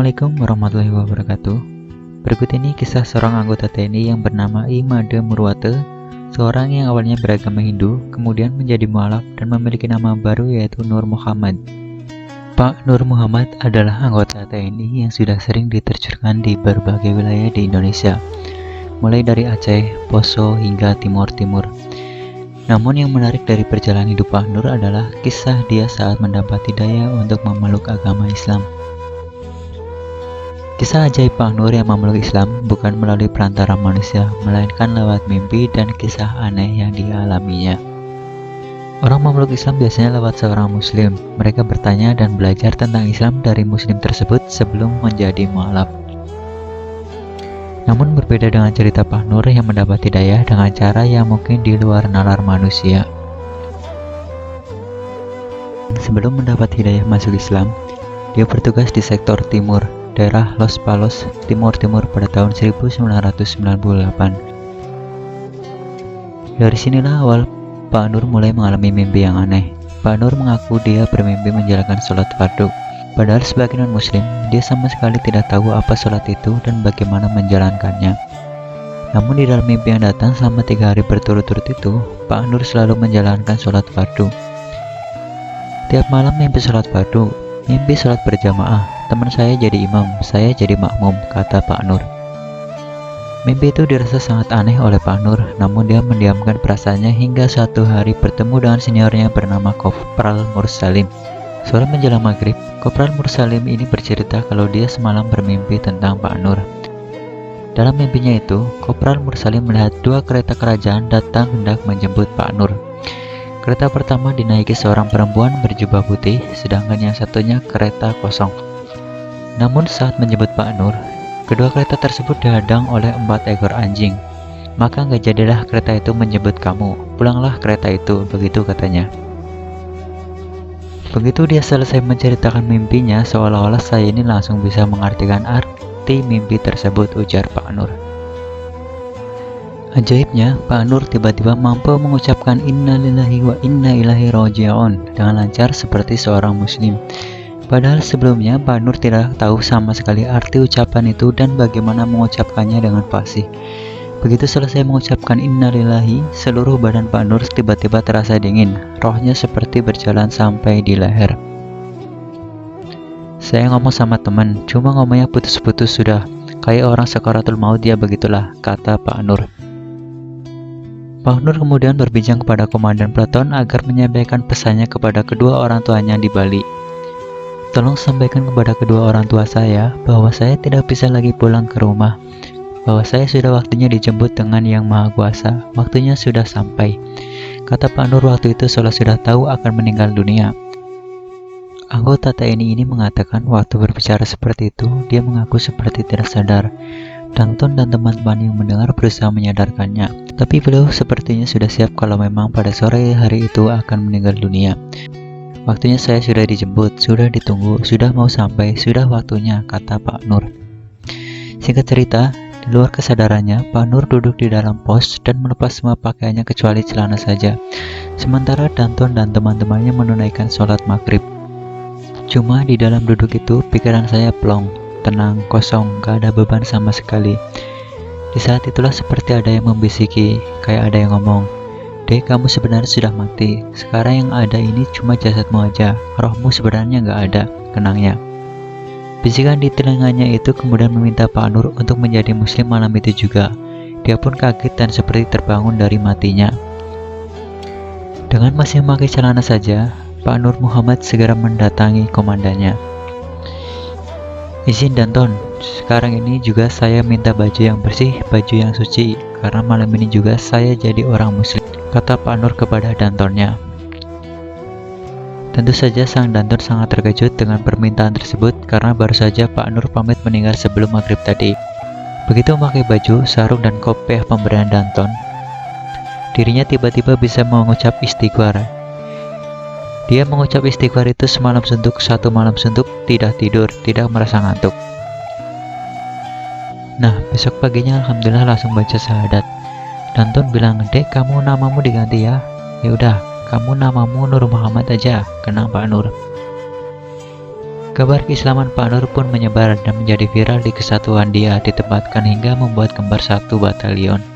Assalamualaikum warahmatullahi wabarakatuh. Berikut ini kisah seorang anggota TNI yang bernama Imade Murwate, seorang yang awalnya beragama Hindu, kemudian menjadi mualaf dan memiliki nama baru yaitu Nur Muhammad. Pak Nur Muhammad adalah anggota TNI yang sudah sering diterjunkan di berbagai wilayah di Indonesia, mulai dari Aceh, Poso, hingga Timur Timur. Namun yang menarik dari perjalanan hidup Pak Nur adalah kisah dia saat mendapat hidayah untuk memeluk agama Islam. Kisah ajaib Pak Nur yang memeluk Islam bukan melalui perantara manusia, melainkan lewat mimpi dan kisah aneh yang dialaminya. Orang memeluk Islam biasanya lewat seorang muslim. Mereka bertanya dan belajar tentang Islam dari muslim tersebut sebelum menjadi mualaf. Namun berbeda dengan cerita Pak Nur yang mendapat hidayah dengan cara yang mungkin di luar nalar manusia. Sebelum mendapat hidayah masuk Islam, dia bertugas di sektor timur, daerah Los Palos, Timur Timur pada tahun 1998. Dari sinilah awal Pak Nur mulai mengalami mimpi yang aneh. Pak Nur mengaku dia bermimpi menjalankan sholat fardu. Padahal sebagai non-muslim, dia sama sekali tidak tahu apa sholat itu dan bagaimana menjalankannya. Namun di dalam mimpi yang datang selama 3 hari berturut-turut itu, Pak Nur selalu menjalankan sholat fardu. Tiap malam mimpi sholat fardu, mimpi sholat berjamaah. Teman saya jadi imam, saya jadi makmum, kata Pak Nur. Mimpi itu dirasa sangat aneh oleh Pak Nur, namun dia mendiamkan perasaannya hingga suatu hari bertemu dengan seniornya bernama Kopral Mursalim. Sore menjelang maghrib, Kopral Mursalim ini bercerita kalau dia semalam bermimpi tentang Pak Nur. Dalam mimpinya itu, Kopral Mursalim melihat 2 kereta kerajaan datang hendak menjemput Pak Nur. Kereta pertama dinaiki seorang perempuan berjubah putih, sedangkan yang satunya kereta kosong. Namun saat menjemput Pak Nur, kedua kereta tersebut dihadang oleh 4 ekor anjing. Maka nggak jadilah kereta itu menjemput kamu, pulanglah kereta itu, begitu katanya. Begitu dia selesai menceritakan mimpinya, seolah-olah saya ini langsung bisa mengartikan arti mimpi tersebut, ujar Pak Nur. Ajaibnya, Pak Nur tiba-tiba mampu mengucapkan innalillahi wa inna ilaihi raji'un dengan lancar seperti seorang muslim. Padahal sebelumnya Pak Nur tidak tahu sama sekali arti ucapan itu dan bagaimana mengucapkannya dengan fasih. Begitu selesai mengucapkan innalillahi, seluruh badan Pak Nur tiba-tiba terasa dingin, rohnya seperti berjalan sampai di leher. Saya ngomong sama teman, cuma ngomongnya putus-putus sudah, kayak orang sakaratul maut ya begitulah, kata Pak Nur. Pak Nur kemudian berbincang kepada komandan peleton agar menyampaikan pesannya kepada kedua orang tuanya di Bali. Tolong sampaikan kepada kedua orang tua saya bahwa saya tidak bisa lagi pulang ke rumah, bahwa saya sudah waktunya dijemput dengan Yang Maha Kuasa, waktunya sudah sampai. Kata Pak Nur waktu itu seolah sudah tahu akan meninggal dunia. Anggota TNI ini mengatakan waktu berbicara seperti itu, dia mengaku seperti tidak sadar. Dangton dan teman-teman yang mendengar berusaha menyadarkannya, tapi beliau sepertinya sudah siap kalau memang pada sore hari itu akan meninggal dunia. Waktunya saya sudah dijemput, sudah ditunggu, sudah mau sampai, sudah waktunya, kata Pak Nur. Singkat cerita, di luar kesadarannya, Pak Nur duduk di dalam pos dan melepas semua pakaiannya kecuali celana saja. Sementara Danton dan teman-temannya menunaikan sholat maghrib. Cuma di dalam duduk itu, pikiran saya plong, tenang, kosong, gak ada beban sama sekali. Di saat itulah seperti ada yang membisiki, kayak ada yang ngomong, "Dek, kamu sebenarnya sudah mati. Sekarang yang ada ini cuma jasadmu aja. Rohmu sebenarnya nggak ada," kenangnya. Bisikan di telinganya itu kemudian meminta Pak Nur untuk menjadi muslim malam itu juga. Dia pun kaget dan seperti terbangun dari matinya. Dengan masih memakai celana saja, Pak Nur Muhammad segera mendatangi komandannya. "Izin Danton, sekarang ini juga saya minta baju yang bersih, baju yang suci, karena malam ini juga saya jadi orang muslim," kata Pak Nur kepada Dantonnya. Tentu saja sang Danton sangat terkejut dengan permintaan tersebut karena baru saja Pak Nur pamit meninggal sebelum maghrib tadi. Begitu memakai baju, sarung dan kopiah pemberian Danton, dirinya tiba-tiba bisa mengucap istighfar. Dia mengucap istighfar itu semalam suntuk, 1 malam suntuk, tidak tidur, tidak merasa ngantuk. Nah, besok paginya alhamdulillah langsung baca syahadat. Danton bilang, "Dek, kamu namamu diganti ya." "Ya udah, kamu namamu Nur Muhammad aja," kenang Pak Nur. Kabar keislaman Pak Nur pun menyebar dan menjadi viral di kesatuan. Dia ditempatkan hingga membuat gambar satu batalion.